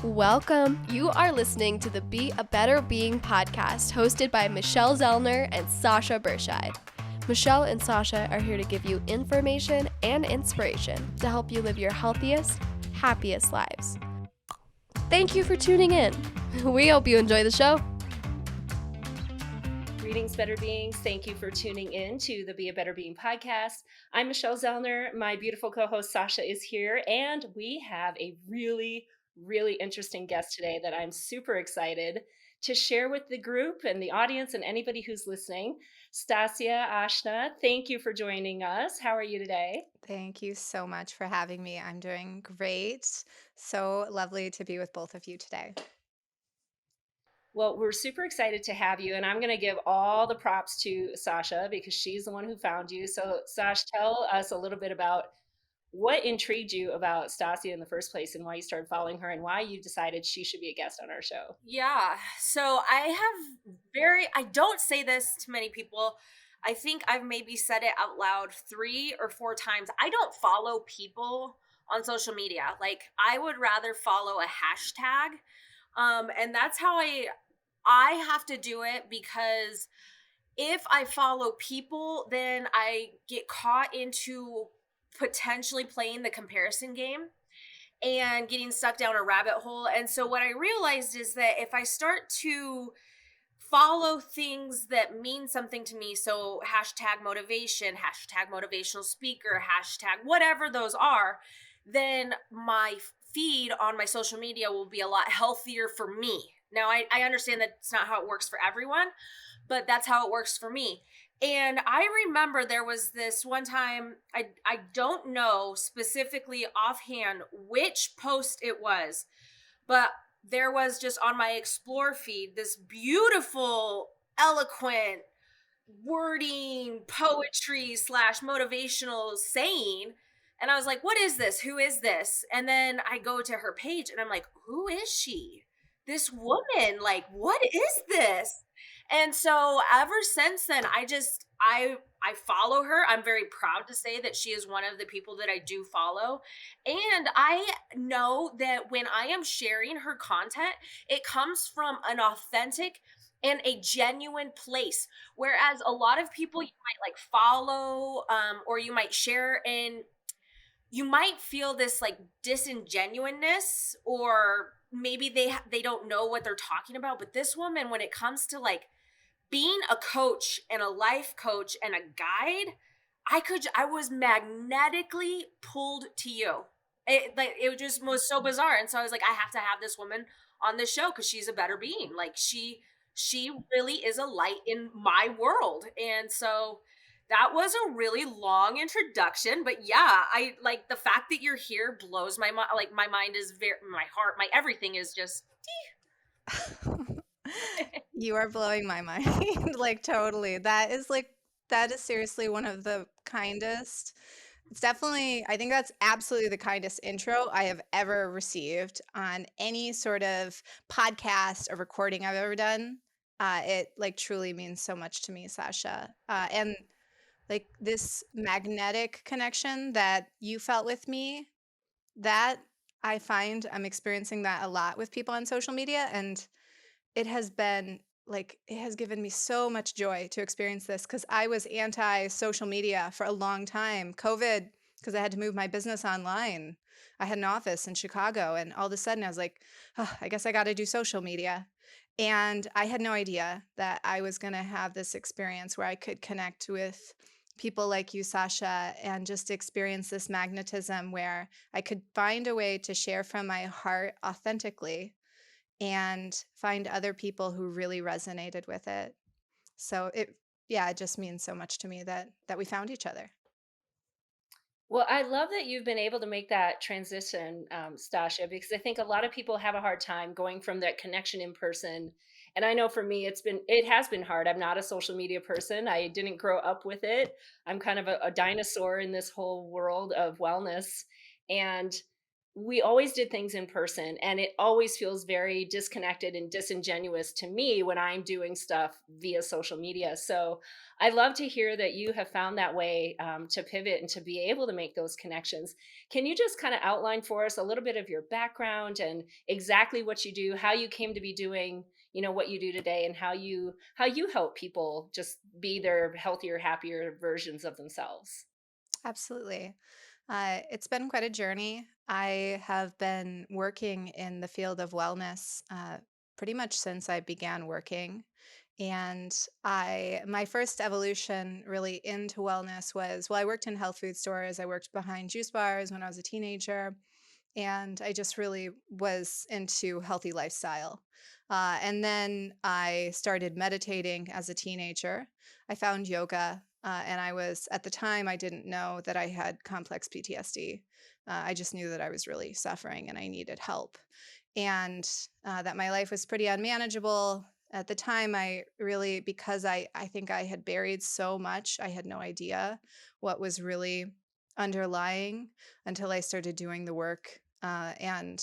Welcome. You are listening to the Be a Better Being podcast hosted by Michelle Zellner and Sasha Berscheid. Michelle and Sasha are here to give you information and inspiration to help you live your healthiest, happiest lives. Thank you for tuning in. We hope you enjoy the show. Greetings, Better Beings. Thank you for tuning in to the Be a Better Being podcast. I'm Michelle Zellner. My beautiful co-host Sasha is here, and we have a really interesting guest today that I'm super excited to share with the group and the audience and anybody who's listening. Stacia Aashna, thank you for joining us. How are you today? Thank you so much for having me. I'm doing great. So lovely to be with both of you today. Well, we're super excited to have you, and I'm going to give all the props to Sasha because she's the one who found you. So, Sash, tell us a little bit about what intrigued you about Stacia in the first place and why you started following her and why you decided she should be a guest on our show. Yeah. So I don't say this to many people. I think I've maybe said it out loud 3 or 4 times. I don't follow people on social media. Like, I would rather follow a hashtag. And that's how I have to do it, because if I follow people, then I get caught into potentially playing the comparison game and getting stuck down a rabbit hole. And so what I realized is that if I start to follow things that mean something to me, so hashtag motivation, hashtag motivational speaker, hashtag whatever those are, then my feed on my social media will be a lot healthier for me. Now, I understand that it's not how it works for everyone, but that's how it works for me. And I remember there was this one time, I don't know specifically offhand which post it was, but there was just on my explore feed this beautiful, eloquent wording, poetry slash motivational saying. And I was like, what is this? Who is this? And then I go to her page and I'm like, who is she? This woman, like, what is this? And so ever since then, I follow her. I'm very proud to say that she is one of the people that I do follow. And I know that when I am sharing her content, it comes from an authentic and a genuine place. Whereas a lot of people you might like follow, or you might share, and you might feel this like disingenuousness, or maybe they don't know what they're talking about. But this woman, when it comes to like being a coach and a life coach and a guide, I was magnetically pulled to you. It just was so bizarre. And so I was like, I have to have this woman on this show because she's a better being. Like, she really is a light in my world. And so that was a really long introduction, but yeah, I like the fact that you're here blows my mind. Like, my mind is my heart, my everything is just You are blowing my mind. Like, totally. That is seriously one of the kindest. It's definitely, I think that's absolutely the kindest intro I have ever received on any sort of podcast or recording I've ever done. It like truly means so much to me, Sasha. And like this magnetic connection that you felt with me, that I find I'm experiencing that a lot with people on social media. And it has been like, it has given me so much joy to experience this, because I was anti social media for a long time. COVID, because I had to move my business online. I had an office in Chicago, and all of a sudden I was like, oh, I guess I got to do social media. And I had no idea that I was going to have this experience where I could connect with people like you, Sasha, and just experience this magnetism where I could find a way to share from my heart authentically and find other people who really resonated with it. So it just means so much to me that we found each other. Well, I love that you've been able to make that transition, Stacia, because I think a lot of people have a hard time going from that connection in person. And I know for me, it has been hard. I'm not a social media person. I didn't grow up with it. I'm kind of a dinosaur in this whole world of wellness. And we always did things in person, and it always feels very disconnected and disingenuous to me when I'm doing stuff via social media. So I love to hear that you have found that way to pivot and to be able to make those connections. Can you just kind of outline for us a little bit of your background and exactly what you do, how you came to be doing, what you do today, and how you help people just be their healthier, happier versions of themselves? Absolutely. It's been quite a journey. I have been working in the field of wellness pretty much since I began working. And my first evolution really into wellness was, well, I worked in health food stores. I worked behind juice bars when I was a teenager. And I just really was into healthy lifestyle. And then I started meditating as a teenager. I found yoga, and at the time, I didn't know that I had complex PTSD. I just knew that I was really suffering and I needed help, and that my life was pretty unmanageable. At the time, because I think I had buried so much, I had no idea what was really underlying until I started doing the work. And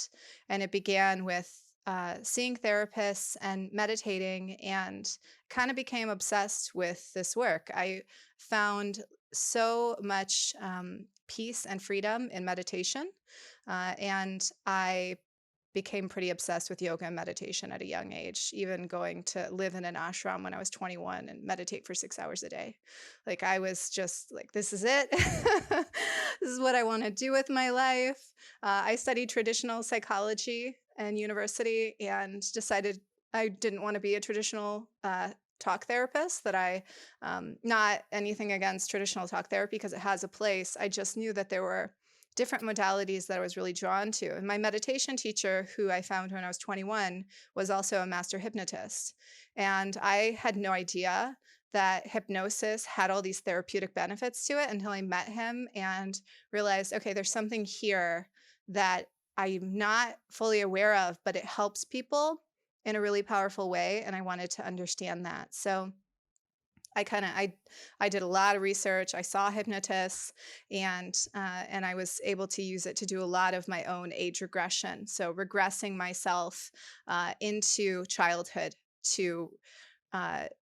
it began with seeing therapists and meditating, and kind of became obsessed with this work. I found so much peace and freedom in meditation, and I became pretty obsessed with yoga and meditation at a young age, even going to live in an ashram when I was 21 and meditate for 6 hours a day. Like, I was just like, this is it. This is what I want to do with my life. I studied traditional psychology in university and decided I didn't want to be a traditional talk therapist, not anything against traditional talk therapy because it has a place. I just knew that there were different modalities that I was really drawn to. And my meditation teacher, who I found when I was 21, was also a master hypnotist. And I had no idea that hypnosis had all these therapeutic benefits to it until I met him and realized, okay, there's something here that I'm not fully aware of, but it helps people in a really powerful way. And I wanted to understand that. So I did a lot of research. I saw hypnotists, and I was able to use it to do a lot of my own age regression. So regressing myself into childhood to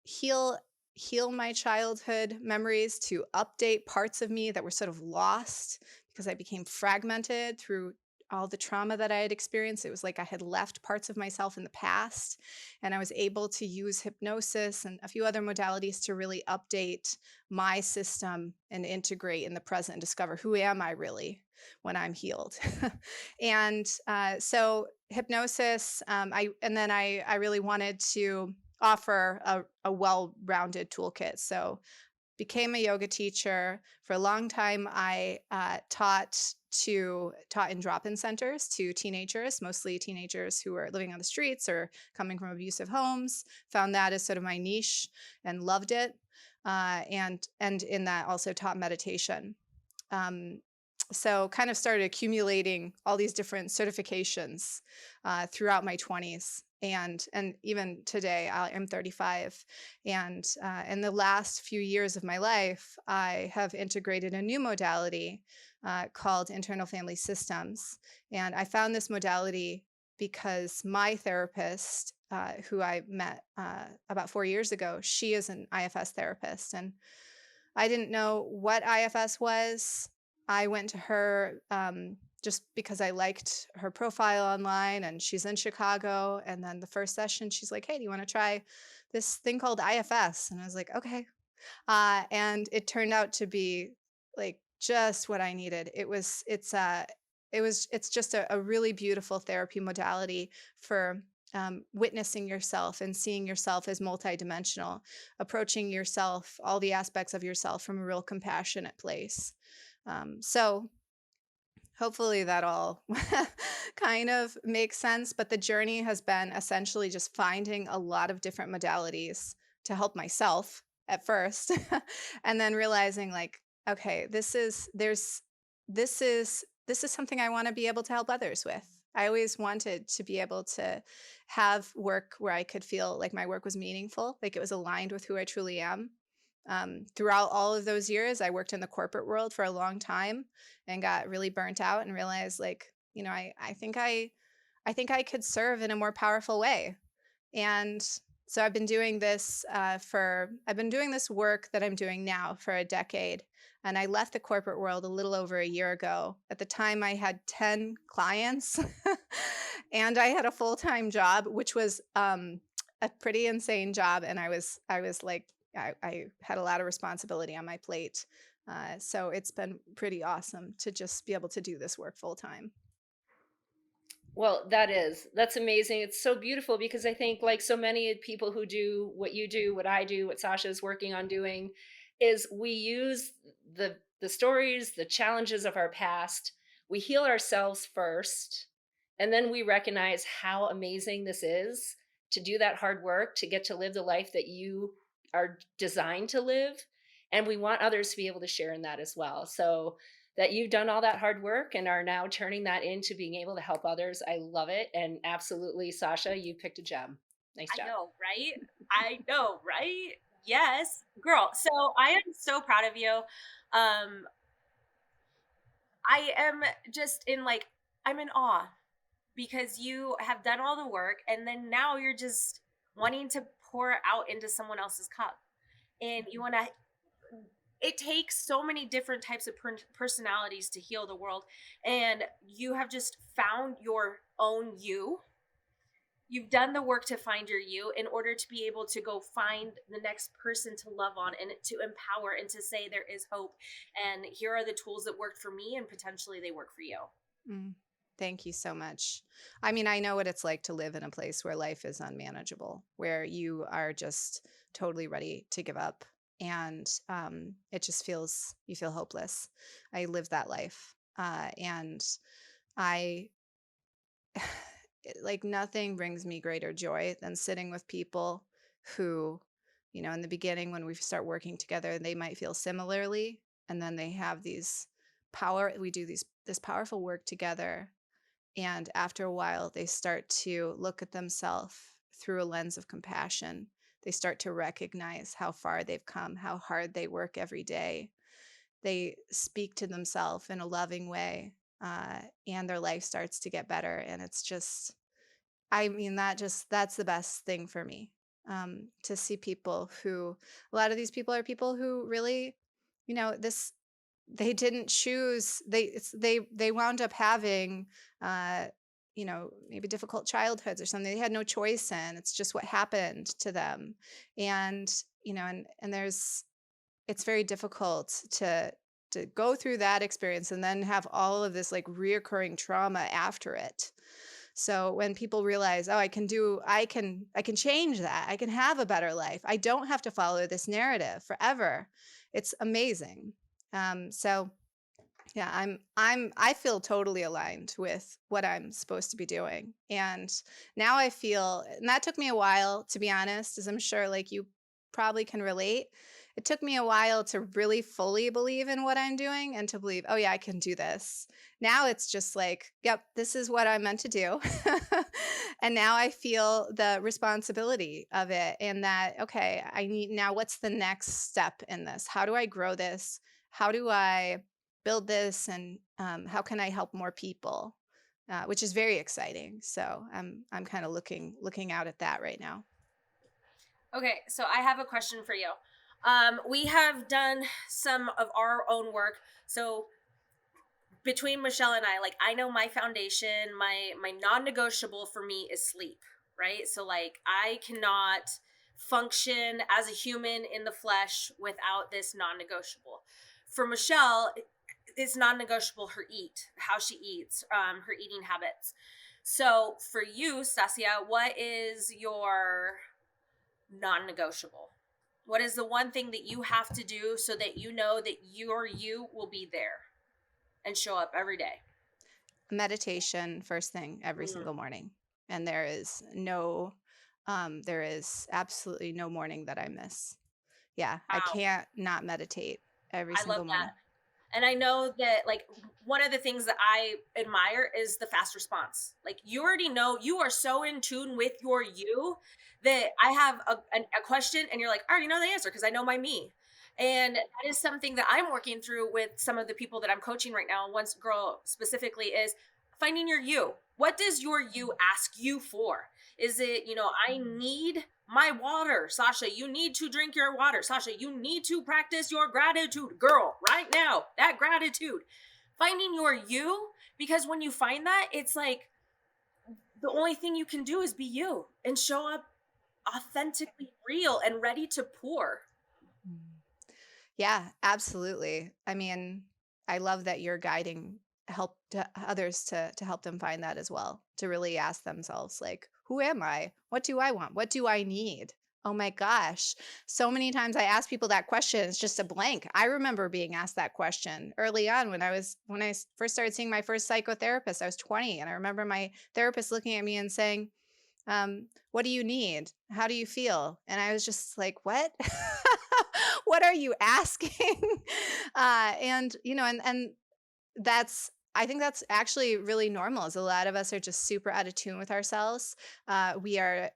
heal my childhood memories, to update parts of me that were sort of lost because I became fragmented through all the trauma that I had experienced. It was like I had left parts of myself in the past, and I was able to use hypnosis and a few other modalities to really update my system and integrate in the present and discover, who am I really when I'm healed? And so hypnosis, I really wanted to offer a well-rounded toolkit. So became a yoga teacher. For a long time, I taught in drop-in centers to teenagers, mostly teenagers who were living on the streets or coming from abusive homes. Found that as sort of my niche and loved it. And in that also taught meditation. Um, so kind of started accumulating all these different certifications throughout my 20s. And even today, I'm 35. And in the last few years of my life, I have integrated a new modality called internal family systems. And I found this modality because my therapist, who I met about 4 years ago, she is an IFS therapist. And I didn't know what IFS was. I went to her just because I liked her profile online, and she's in Chicago. And then the first session, she's like, "Hey, do you want to try this thing called IFS?" And I was like, "Okay." And it turned out to be like just what I needed. It's just a really beautiful therapy modality for witnessing yourself and seeing yourself as multidimensional, approaching yourself, all the aspects of yourself from a real compassionate place. So hopefully that all kind of makes sense. But the journey has been essentially just finding a lot of different modalities to help myself at first, and then realizing, like, okay, this is something I want to be able to help others with. I always wanted to be able to have work where I could feel like my work was meaningful, like it was aligned with who I truly am. Throughout all of those years, I worked in the corporate world for a long time and got really burnt out and realized, like, I think I could serve in a more powerful way. And so I've been doing this work that I'm doing now for a decade. And I left the corporate world a little over a year ago. At the time, I had 10 clients and I had a full-time job, which was a pretty insane job. And I was like, I had a lot of responsibility on my plate. So it's been pretty awesome to just be able to do this work full time. Well, that's amazing. It's so beautiful because I think like so many people who do what you do, what I do, what Sasha is working on doing is we use the stories, the challenges of our past. We heal ourselves first, and then we recognize how amazing this is to do that hard work to get to live the life that you are designed to live, and we want others to be able to share in that as well. So that you've done all that hard work and are now turning that into being able to help others. I love it. And absolutely, Sasha, you picked a gem. Nice job. I know, right? Yes, girl. So I am so proud of you. I am just I'm in awe because you have done all the work and then now you're just wanting to pour out into someone else's cup. And you want to it takes so many different types of personalities to heal the world, and you have just found your own you. You've done the work to find your you in order to be able to go find the next person to love on and to empower and to say there is hope, and here are the tools that worked for me and potentially they work for you. Thank you so much. I mean, I know what it's like to live in a place where life is unmanageable, where you are just totally ready to give up. And it just you feel hopeless. I lived that life. And I, like, nothing brings me greater joy than sitting with people who, in the beginning, when we start working together, they might feel similarly. And then they have this powerful work together. And after a while, they start to look at themselves through a lens of compassion. They start to recognize how far they've come, how hard they work every day. They speak to themselves in a loving way, and their life starts to get better. And it's just, I mean, that's the best thing for me, to see people who, a lot of these people are people who really, they didn't choose, they wound up having, maybe difficult childhoods or something they had no choice in. It's just what happened to them. And, it's very difficult to go through that experience and then have all of this like reoccurring trauma after it. So when people realize, oh, I can change that. I can have a better life. I don't have to follow this narrative forever. It's amazing. So yeah, I feel totally aligned with what I'm supposed to be doing. And now I feel, and that took me a while, to be honest, as I'm sure like you probably can relate. It took me a while to really fully believe in what I'm doing and to believe, oh yeah, I can do this. Now it's just like, yep, this is what I'm meant to do. And now I feel the responsibility of it, and that, okay, now what's the next step in this? How do I grow this? How do I build this? And how can I help more people? Which is very exciting. So I'm kind of looking out at that right now. Okay, so I have a question for you. We have done some of our own work. So between Michelle and I, like, I know my foundation, my non-negotiable for me is sleep, right? So like I cannot function as a human in the flesh without this non-negotiable. For Michelle, it's non-negotiable how she eats, her eating habits. So for you, Stacia, what is your non-negotiable? What is the one thing that you have to do so that you know that you will be there and show up every day? Meditation first thing every single morning. And there is absolutely no morning that I miss. Yeah, wow. I can't not meditate every single morning. And I know that, like, one of the things that I admire is the fast response. Like, you already know, you are so in tune with your you that I have a question and you're like, I already know the answer because I know my me. And that is something that I'm working through with some of the people that I'm coaching right now. One girl specifically is, finding your you. What does your you ask you for? Is it, I need my water. Sasha, you need to drink your water. Sasha, you need to practice your gratitude. Girl, right now, that gratitude. Finding your you, because when you find that, it's like the only thing you can do is be you and show up authentically real and ready to pour. Yeah, absolutely. I mean, I love that you're guiding help to others to help them find that as well, to really ask themselves like, who am I? What do I want? What do I need? Oh my gosh. So many times I ask people that question, it's just a blank. I remember being asked that question early on when I first started seeing my first psychotherapist. I was 20, and I remember my therapist looking at me and saying, what do you need? How do you feel? And I was just like, what? What are you asking? And and I think that's actually really normal. Is a lot of us are just super out of tune with ourselves. We are,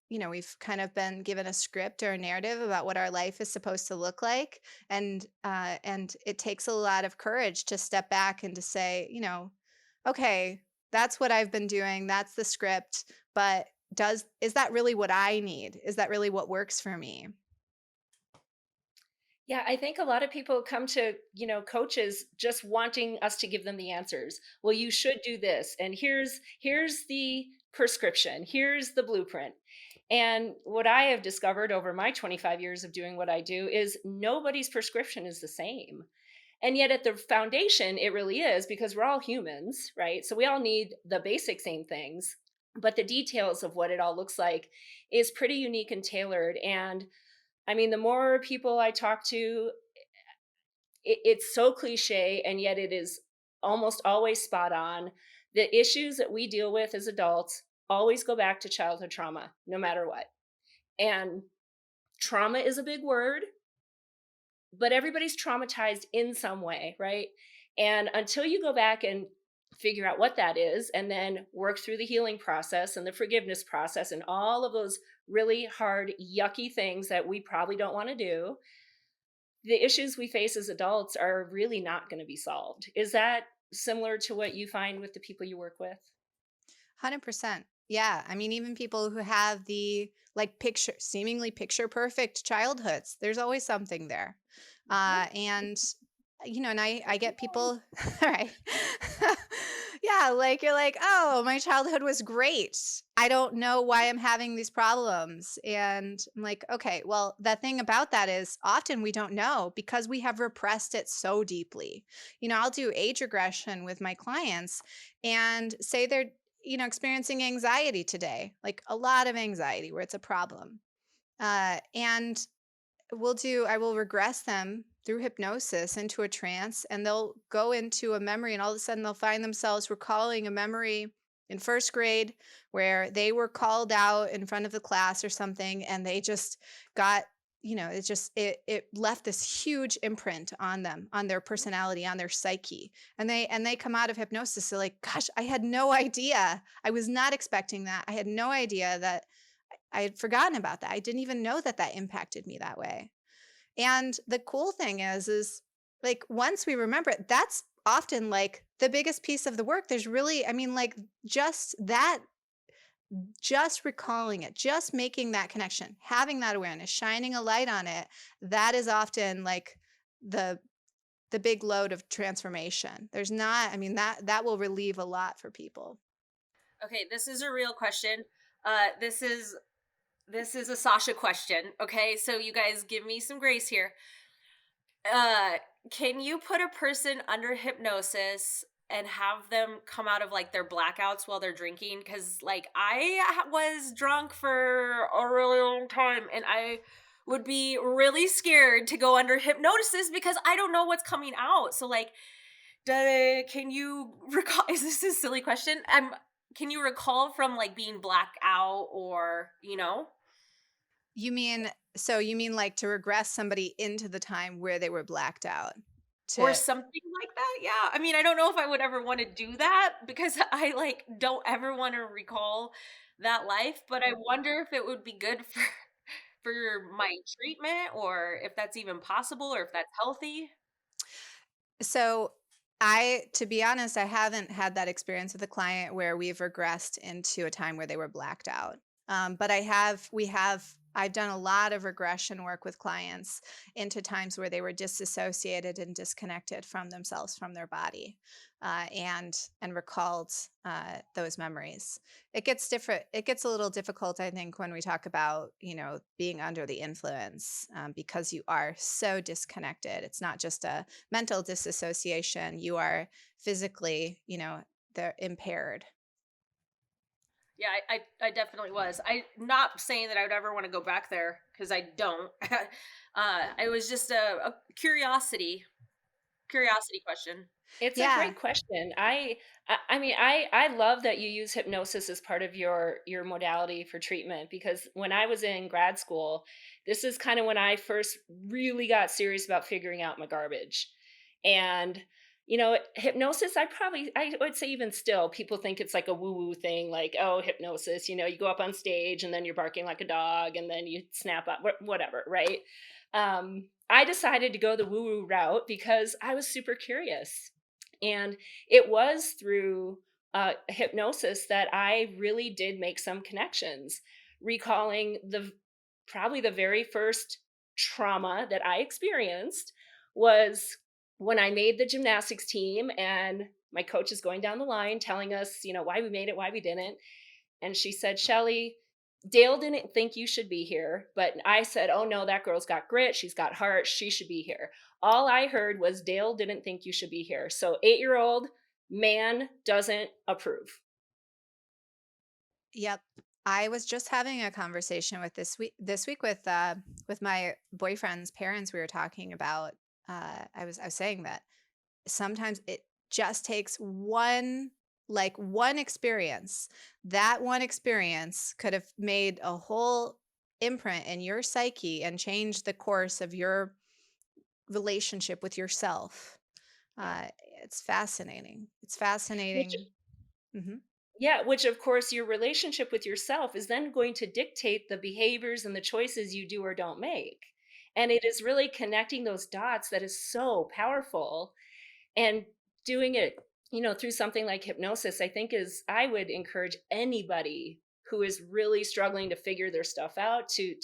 we've kind of been given a script or a narrative about what our life is supposed to look like, and it takes a lot of courage to step back and to say, okay, that's what I've been doing. That's the script, but is that really what I need? Is that really what works for me? Yeah, I think a lot of people come to, coaches just wanting us to give them the answers. Well, you should do this, and here's the prescription. Here's the blueprint. And what I have discovered over my 25 years of doing what I do is nobody's prescription is the same. And yet at the foundation it really is, because we're all humans, right? So we all need the basic same things, but the details of what it all looks like is pretty unique and tailored. And I mean, the more people I talk to, it's so cliche, and yet it is almost always spot on. The issues that we deal with as adults always go back to childhood trauma, no matter what. And trauma is a big word, but everybody's traumatized in some way, right? And until you go back and figure out what that is, and then work through the healing process and the forgiveness process and all of those really hard, yucky things that we probably don't want to do, the issues we face as adults are really not going to be solved. Is that similar to what you find with the people you work with? 100%. Yeah. I mean, even people who have the like seemingly picture perfect childhoods, there's always something there. And and I get people, all right. Yeah, like you're like, oh, my childhood was great. I don't know why I'm having these problems. And I'm like, okay, well, the thing about that is often we don't know because we have repressed it so deeply. I'll do age regression with my clients and say they're, experiencing anxiety today, like a lot of anxiety where it's a problem. And I will regress them through hypnosis into a trance, and they'll go into a memory, and all of a sudden they'll find themselves recalling a memory in first grade where they were called out in front of the class or something, and they just got, it left this huge imprint on them, on their personality, on their psyche. And they come out of hypnosis, they're like, gosh, I had no idea. I was not expecting that. I had no idea that I had forgotten about that. I didn't even know that that impacted me that way. And the cool thing is like once we remember it, that's often like the biggest piece of the work. There's really, I mean, like just that, just recalling it, just making that connection, having that awareness, shining a light on it, that is often like the big load of transformation. There's not, I mean, that will relieve a lot for people. Okay, this is a real question. This is a Sasha question. Okay, so you guys give me some grace here. Can you put a person under hypnosis and have them come out of like their blackouts while they're drinking? Because like was drunk for a really long time, and I would be really scared to go under hypnosis because I don't know what's coming out. So like, can you recall? Is this a silly question? Can you recall from like being blacked out, or You mean like to regress somebody into the time where they were blacked out? or something like that? Yeah. I mean, I don't know if I would ever want to do that because I like don't ever want to recall that life, but I wonder if it would be good for my treatment, or if that's even possible, or if that's healthy. So To be honest, I haven't had that experience with a client where we've regressed into a time where they were blacked out. But I've done a lot of regression work with clients into times where they were disassociated and disconnected from themselves, from their body, and recalled those memories. It gets different. It gets a little difficult, I think, when we talk about, being under the influence, because you are so disconnected. It's not just a mental disassociation. You are physically, they're impaired. Yeah, I definitely was. I'm not saying that I would ever want to go back there because I don't. It was just a curiosity question. It's a Yeah. great question. I mean, I love that you use hypnosis as part of your modality for treatment, because when I was in grad school, this is kind of when I first really got serious about figuring out my garbage. And hypnosis, I would say even still, people think it's like a woo-woo thing, like, oh, hypnosis, you go up on stage and then you're barking like a dog and then you snap up, whatever, right? I decided to go the woo-woo route because I was super curious. And it was through hypnosis that I really did make some connections, recalling probably the very first trauma that I experienced was when I made the gymnastics team, and my coach is going down the line telling us, why we made it, why we didn't. And she said, Shelly, Dale didn't think you should be here, but I said, oh no, that girl's got grit. She's got heart. She should be here. All I heard was Dale didn't think you should be here. So 8-year-old man doesn't approve. Yep. I was just having a conversation this week with my boyfriend's parents. We were talking about I was saying that sometimes it just takes one experience. That one experience could have made a whole imprint in your psyche and changed the course of your relationship with yourself. Yeah. Uh, it's fascinating. It's Which fascinating. Mhm. Yeah, which of course your relationship with yourself is then going to dictate the behaviors and the choices you do or don't make. And it is really connecting those dots that is so powerful. And doing it, through something like hypnosis, I think I would encourage anybody who is really struggling to figure their stuff out to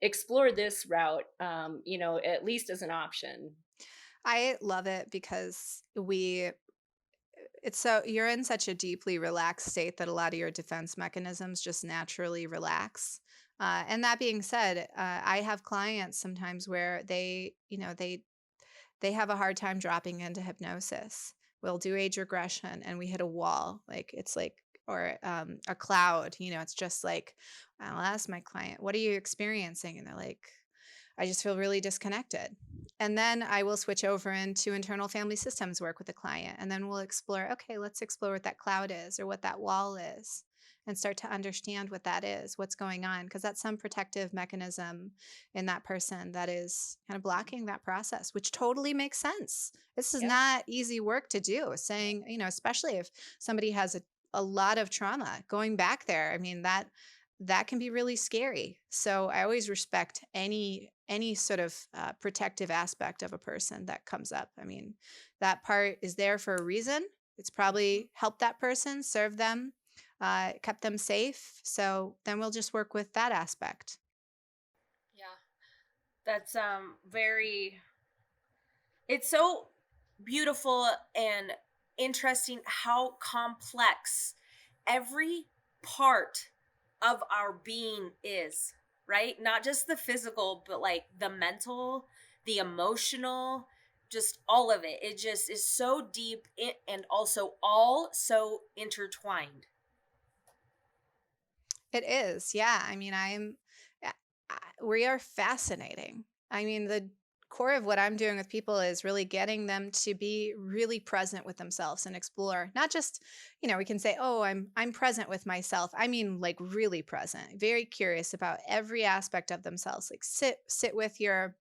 explore this route, at least as an option. I love it because you're in such a deeply relaxed state that a lot of your defense mechanisms just naturally relax. And that being said, I have clients sometimes where they have a hard time dropping into hypnosis. We'll do age regression and we hit a wall, like it's like or a cloud. It's just like I'll ask my client, "What are you experiencing?" And they're like, I just feel really disconnected. And then I will switch over into internal family systems work with the client. And then we'll explore, okay, let's explore what that cloud is or what that wall is and start to understand what that is, what's going on, because that's some protective mechanism in that person that is kind of blocking that process, which totally makes sense. This is Yep. not easy work to do, saying, especially if somebody has a lot of trauma going back there. I mean, that can be really scary. So I always respect any sort of protective aspect of a person that comes up. I mean, that part is there for a reason. It's probably helped that person, served them, kept them safe. So then we'll just work with that aspect. Yeah, that's very. It's so beautiful and interesting how complex every part of our being is, right? Not just the physical, but like the mental, the emotional, just all of it. It just is so deep and also all so intertwined. It is. Yeah. I mean, we are fascinating. I mean, the core of what I'm doing with people is really getting them to be really present with themselves and explore, not just, we can say, oh, I'm present with myself. I mean, like really present, very curious about every aspect of themselves. Like sit with your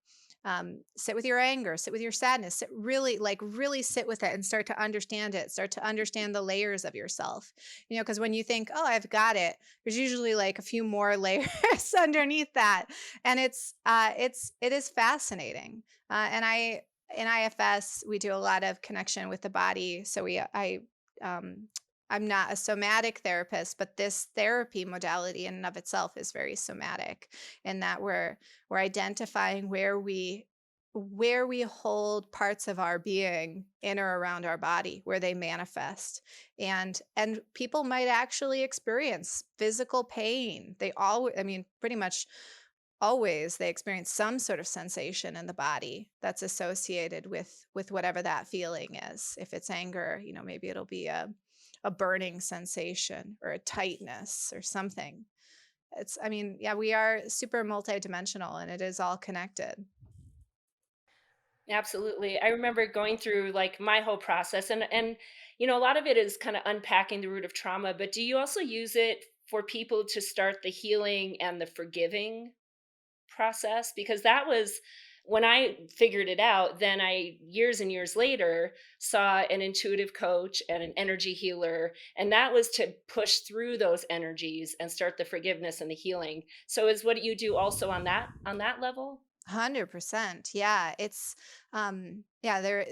anger, sit with your sadness, really sit with it and start to understand it, start to understand the layers of yourself. Because when you think, oh, I've got it, there's usually like a few more layers underneath that. And it is fascinating. And in IFS, we do a lot of connection with the body. So um, I'm not a somatic therapist, but this therapy modality in and of itself is very somatic, in that we're identifying where we hold parts of our being in or around our body, where they manifest. And people might actually experience physical pain. They all, I mean, pretty much always they experience some sort of sensation in the body that's associated with whatever that feeling is. If it's anger, maybe it'll be a burning sensation or a tightness or something. I mean, yeah, we are super multidimensional, and it is all connected. Absolutely. I remember going through like my whole process, and a lot of it is kind of unpacking the root of trauma, but do you also use it for people to start the healing and the forgiving process? Because that was when I figured it out, then I years and years later saw an intuitive coach and an energy healer, and that was to push through those energies and start the forgiveness and the healing. So is what you do also on that level? 100%. Yeah, yeah,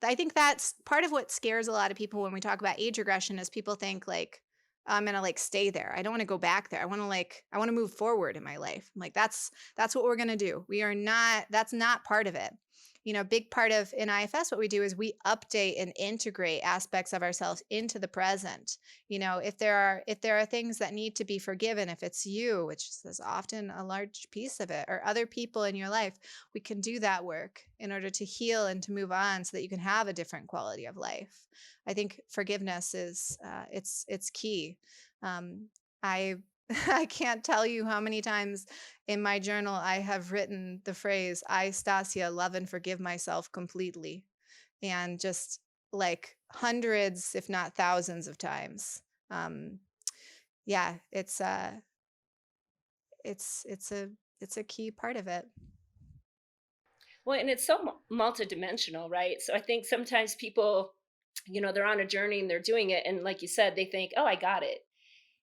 I think that's part of what scares a lot of people when we talk about age regression, is people think like, I'm gonna like stay there. I don't want to go back there. I want to move forward in my life. I'm like, that's what we're gonna do. We are not, that's not part of it. Big part of in IFS, what we do is we update and integrate aspects of ourselves into the present. If there are things that need to be forgiven, if it's you, which is often a large piece of it, or other people in your life, we can do that work in order to heal and to move on so that you can have a different quality of life. I think forgiveness is it's key. I I can't tell you how many times in my journal I have written the phrase, I, Stacia, love and forgive myself completely. And just like hundreds, if not thousands of times. Um, yeah, it's a key part of it. Well, and it's so multidimensional, right? So I think sometimes people, they're on a journey and they're doing it. And like you said, they think, oh, I got it.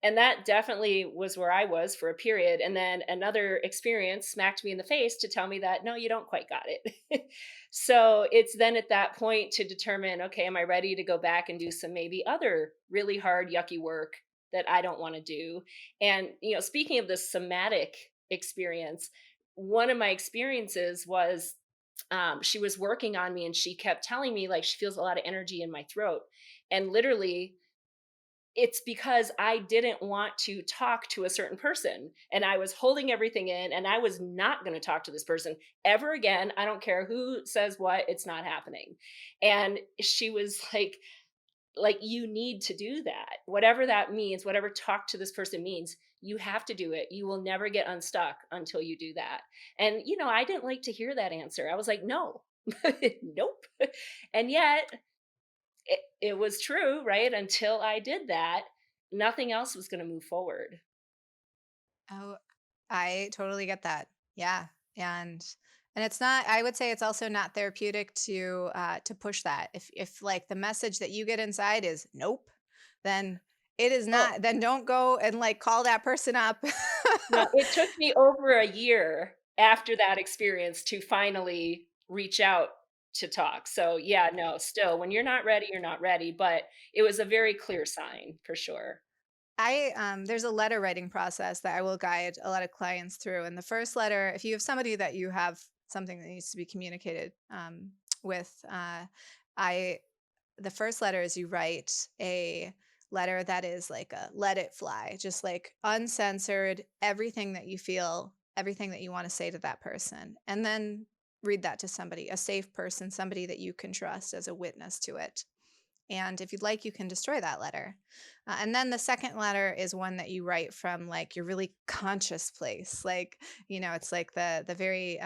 And that definitely was where I was for a period. And then another experience smacked me in the face to tell me that, no, you don't quite got it. So it's then at that point to determine, okay, am I ready to go back and do some maybe other really hard, yucky work that I don't want to do? And, speaking of the somatic experience, one of my experiences was she was working on me and she kept telling me like she feels a lot of energy in my throat. And literally, it's because I didn't want to talk to a certain person and I was holding everything in and I was not going to talk to this person ever again. I don't care who says what, it's not happening. And she was like you need to do that. Whatever that means, whatever talk to this person means, you have to do it. You will never get unstuck until you do that. And I didn't like to hear that answer. I was like, "No." Nope. And yet it was true, right? Until I did that, nothing else was going to move forward. Oh, I totally get that. Yeah. And it's not, I would say it's also not therapeutic to push that. If like the message that you get inside is nope, then it is Oh, not, then don't go and like call that person up. no, it took me over a year after that experience to finally reach out to talk. So, yeah, no, still, when you're not ready, you're not ready. But it was a very clear sign for sure. There's a letter writing process that I will guide a lot of clients through. And the first letter, if you have somebody that you have something that needs to be communicated with, I the first letter is you write a letter that is like a let it fly, just like uncensored, everything that you feel, everything that you want to say to that person, and then read that to somebody, a safe person, somebody that you can trust as a witness to it. And if you'd like, you can destroy that letter. And then the second letter is one that you write from like your really conscious place. Like, it's like the very,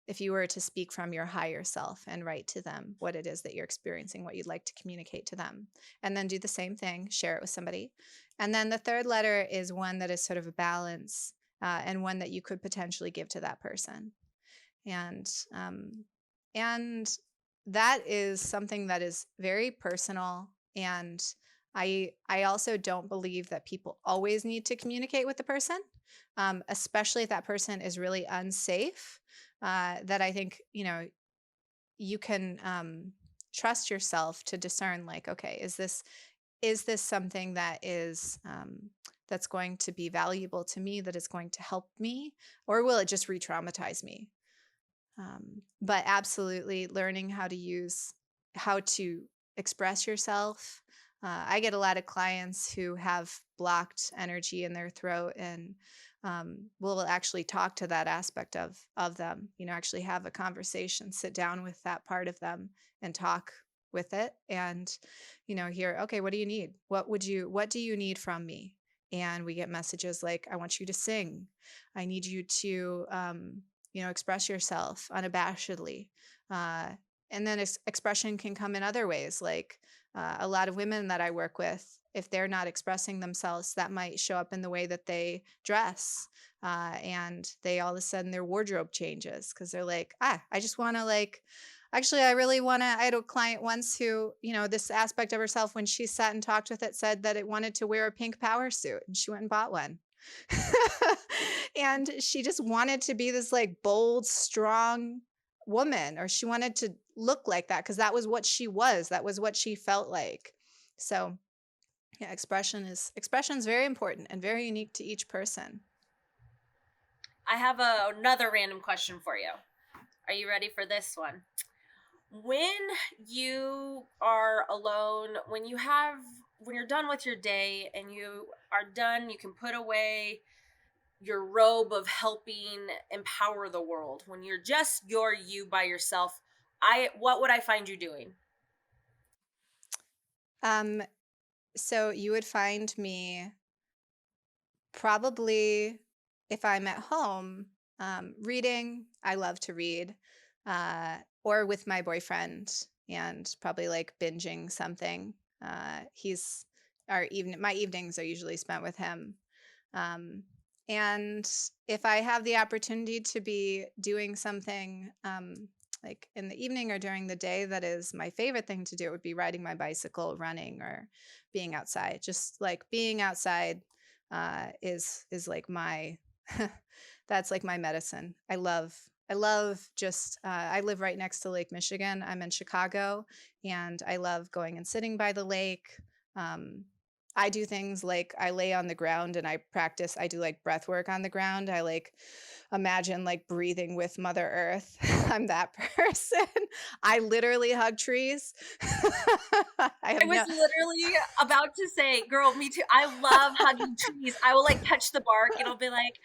if you were to speak from your higher self and write to them what it is that you're experiencing, what you'd like to communicate to them. And then do the same thing, share it with somebody. And then the third letter is one that is sort of a balance and one that you could potentially give to that person. And that is something that is very personal. And I also don't believe that people always need to communicate with the person, especially if that person is really unsafe. That I think you can trust yourself to discern, like, okay, is this something that is that's going to be valuable to me, that is going to help me, or will it just re-traumatize me? But absolutely learning how to express yourself. I get a lot of clients who have blocked energy in their throat, and we'll actually talk to that aspect of them, actually have a conversation, sit down with that part of them and talk with it, and hear, okay, what do you need? What do you need from me? And we get messages like, I want you to sing. I need you to express yourself unabashedly. Uh, and then expression can come in other ways. Like a lot of women that I work with, if they're not expressing themselves, that might show up in the way that they dress. And they all of a sudden their wardrobe changes because they're like, I just want to actually, I really want to. I had a client once who, this aspect of herself, when she sat and talked with it, said that it wanted to wear a pink power suit, and she went and bought one. And she just wanted to be this like bold, strong woman, or she wanted to look like that because that was what she was. That was what she felt like. So yeah, expression is very important and very unique to each person. I have another random question for you. Are you ready for this one? When you are alone, when you're done with your day and you are done, you can put away your robe of helping empower the world. When you're just you by yourself, what would I find you doing? So you would find me probably, if I'm at home, reading. I love to read, or with my boyfriend, and probably like binging something. He's my evenings are usually spent with him. And if I have the opportunity to be doing something like in the evening or during the day, that is my favorite thing to do. It would be riding my bicycle, running, or being outside. Just like being outside is like my that's like my medicine. I love just I live right next to Lake Michigan. I'm in Chicago, and I love going and sitting by the lake. I do things like I lay on the ground and I do like breath work on the ground. I like imagine like breathing with Mother Earth. I'm that person. I literally hug trees. I I was literally about to say, girl, me too. I love hugging trees. I will like touch the bark and I'll be like,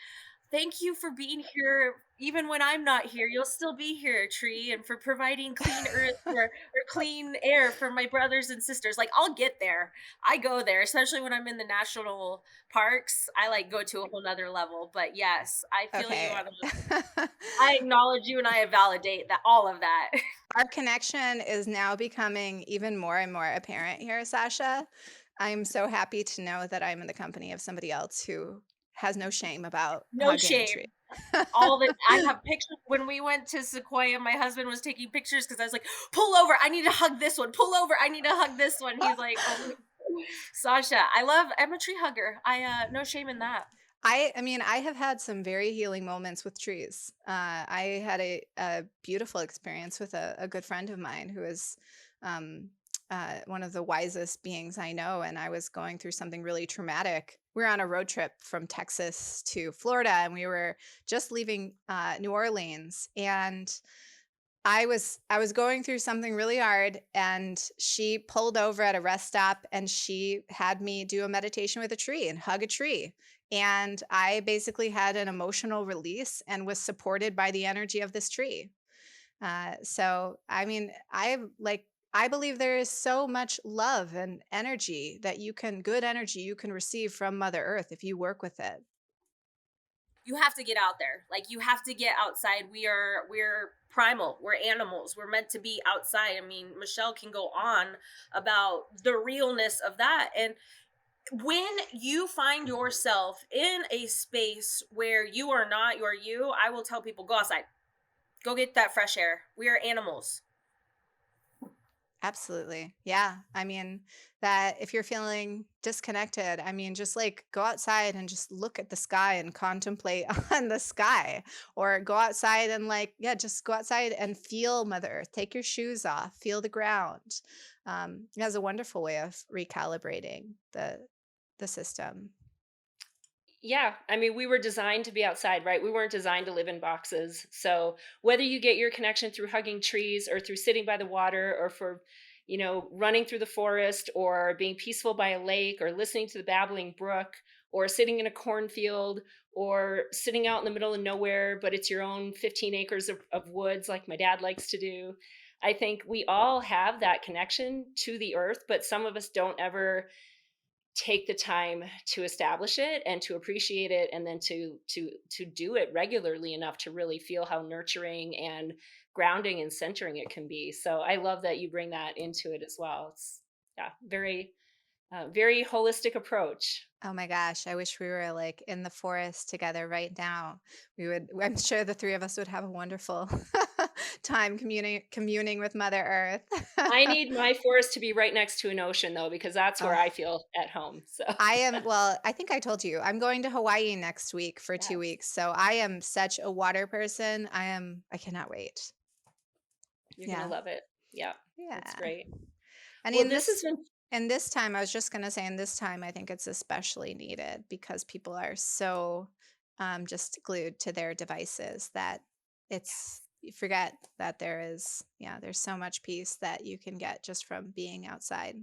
thank you for being here. Even when I'm not here, you'll still be here, tree, and for providing clean earth or clean air for my brothers and sisters. Like, I'll get there. I go there, especially when I'm in the national parks. I like go to a whole nother level. But yes, I feel you Okay. on the, I acknowledge you and I validate that all of that. Our connection is now becoming even more and more apparent here, Sasha. I'm so happy to know that I'm in the company of somebody else who has no shame about No hugging a shame. tree. All that I have pictures when we went to Sequoia. My husband was taking pictures because I was like, "Pull over! I need to hug this one. Pull over! I need to hug this one." He's like, "Oh, Sasha, I'm a tree hugger. No shame in that." I mean, I have had some very healing moments with trees. I had a beautiful experience with a good friend of mine who is one of the wisest beings I know, and I was going through something really traumatic. We were on a road trip from Texas to Florida, and we were just leaving New Orleans, and I was going through something really hard, and she pulled over at a rest stop and she had me do a meditation with a tree and hug a tree. And I basically had an emotional release and was supported by the energy of this tree. So I mean, I believe there is so much love and energy that good energy you can receive from Mother Earth if you work with it. You have to get out there. Like, you have to get outside. We're primal. We're animals. We're meant to be outside. I mean, Michelle can go on about the realness of that. And when you find yourself in a space where you are not you, I will tell people, go outside. Go get that fresh air. We are animals. Absolutely. Yeah. I mean, that if you're feeling disconnected, I mean, just like go outside and just look at the sky and contemplate on the sky, or go outside and just go outside and feel Mother Earth. Take your shoes off, feel the ground. It has a wonderful way of recalibrating the system. Yeah, I mean, we were designed to be outside, right? We weren't designed to live in boxes. So whether you get your connection through hugging trees or through sitting by the water or for, running through the forest or being peaceful by a lake or listening to the babbling brook or sitting in a cornfield or sitting out in the middle of nowhere, but it's your own 15 acres of woods like my dad likes to do. I think we all have that connection to the earth, but some of us don't ever take the time to establish it and to appreciate it, and then to do it regularly enough to really feel how nurturing and grounding and centering it can be. So I love that you bring that into it as well. It's yeah, very holistic approach. Oh my gosh, I wish we were like in the forest together right now. I'm sure the three of us would have a wonderful time communing with Mother Earth. I need my forest to be right next to an ocean though, because that's where Oh, I feel at home. So well, I think I told you, I'm going to Hawaii next week for 2 yes, weeks. So I am such a water person. I cannot wait. you're gonna Yeah. love it. Yeah, it's Yeah. great. I Well, mean, this has been and this time, I was just going to say, in this time, I think it's especially needed because people are so just glued to their devices that you forget that there's so much peace that you can get just from being outside.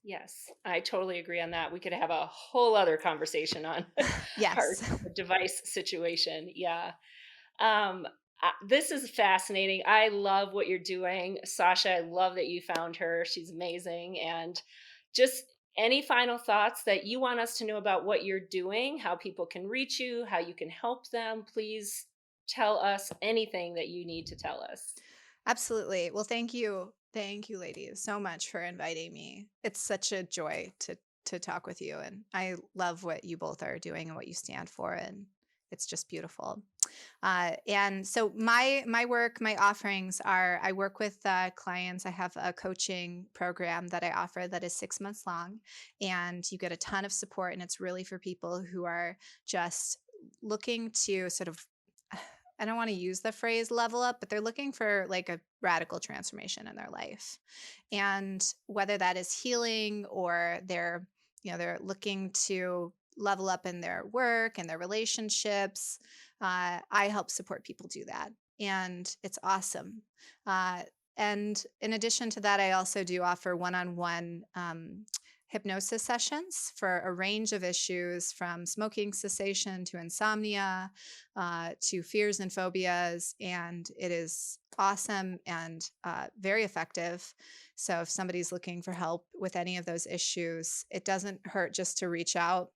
yes, I totally agree on that. We could have a whole other conversation on our Yes. device situation. Yeah. Um, this is fascinating. I love what you're doing. Sasha, I love that you found her. She's amazing. And just any final thoughts that you want us to know about what you're doing, how people can reach you, how you can help them, please tell us anything that you need to tell us. Absolutely. Well, thank you. Thank you, ladies, so much for inviting me. It's such a joy to talk with you, and I love what you both are doing and what you stand for, and it's just beautiful. And so my work, my offerings are, I work with clients. I have a coaching program that I offer that is 6 months long, and you get a ton of support, and it's really for people who are just looking to sort of, I don't want to use the phrase level up, but they're looking for like a radical transformation in their life. And whether that is healing, or they're looking to level up in their work and their relationships, I help support people do that. And it's awesome. Uh, and in addition to that, I also do offer one-on-one hypnosis sessions for a range of issues, from smoking cessation to insomnia, to fears and phobias. And it is awesome and very effective. So if somebody's looking for help with any of those issues, it doesn't hurt just to reach out.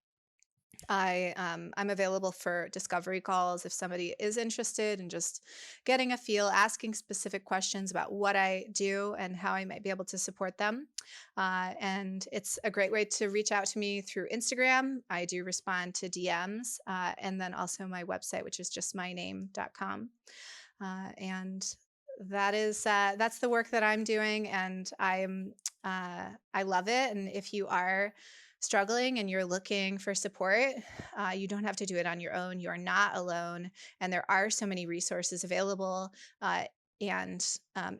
I'm available for discovery calls if somebody is interested in just getting a feel, asking specific questions about what I do and how I might be able to support them. And it's a great way to reach out to me through Instagram. I do respond to DMs, and then also my website, which is justmyname.com. And that's the work that I'm doing, and I love it. And if you are struggling and you're looking for support, you don't have to do it on your own. You are not alone, and there are so many resources available. And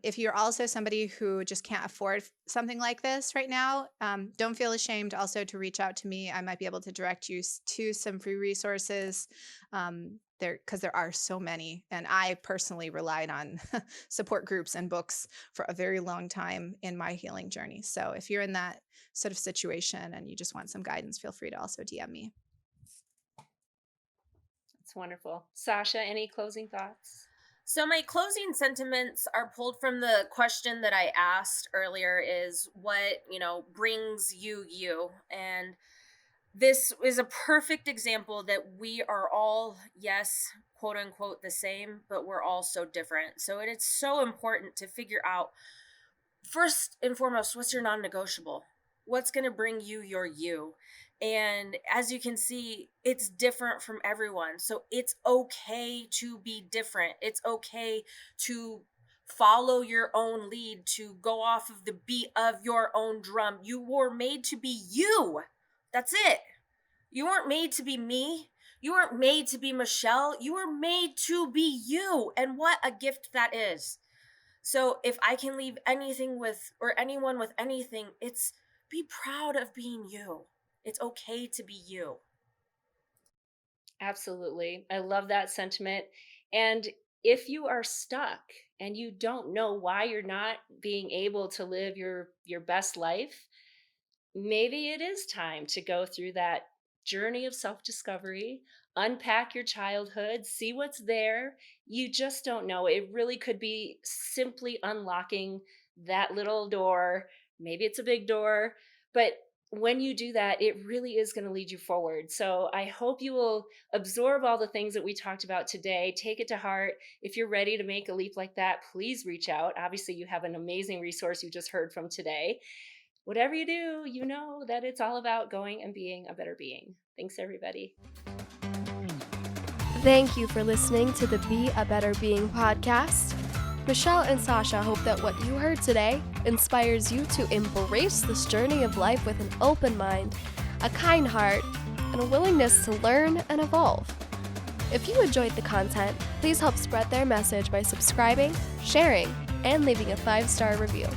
if you're also somebody who just can't afford something like this right now, don't feel ashamed also to reach out to me. I might be able to direct you to some free resources, because there are so many. And I personally relied on support groups and books for a very long time in my healing journey. So if you're in that sort of situation and you just want some guidance, feel free to also DM me. It's wonderful. Sasha, any closing thoughts? So my closing sentiments are pulled from the question that I asked earlier, is what, brings you. And this is a perfect example that we are all, yes, quote unquote, the same, but we're all so different. So it is so important to figure out, first and foremost, what's your non-negotiable? What's going to bring you your you? And as you can see, it's different from everyone. So it's okay to be different. It's okay to follow your own lead, to go off of the beat of your own drum. You were made to be you. That's it. You weren't made to be me. You weren't made to be Michelle. You were made to be you. And what a gift that is. So if I can leave anything with, or anyone with anything, it's be proud of being you. It's okay to be you. Absolutely. I love that sentiment. And if you are stuck and you don't know why you're not being able to live your best life, maybe it is time to go through that journey of self-discovery, unpack your childhood, see what's there. You just don't know. It really could be simply unlocking that little door. Maybe it's a big door, but when you do that, it really is going to lead you forward. So I hope you will absorb all the things that we talked about today, take it to heart. If you're ready to make a leap like that, please reach out. Obviously, you have an amazing resource you just heard from today. Whatever you do, you know that it's all about going and being a better being. Thanks, everybody. Thank you for listening to the Be a Better Being podcast. Michelle and Sasha hope that what you heard today inspires you to embrace this journey of life with an open mind, a kind heart, and a willingness to learn and evolve. If you enjoyed the content, please help spread their message by subscribing, sharing, and leaving a 5-star review.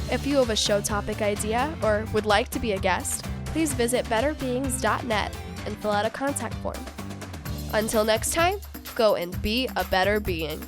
If you have a show topic idea or would like to be a guest, please visit betterbeings.net and fill out a contact form. Until next time, go and be a better being.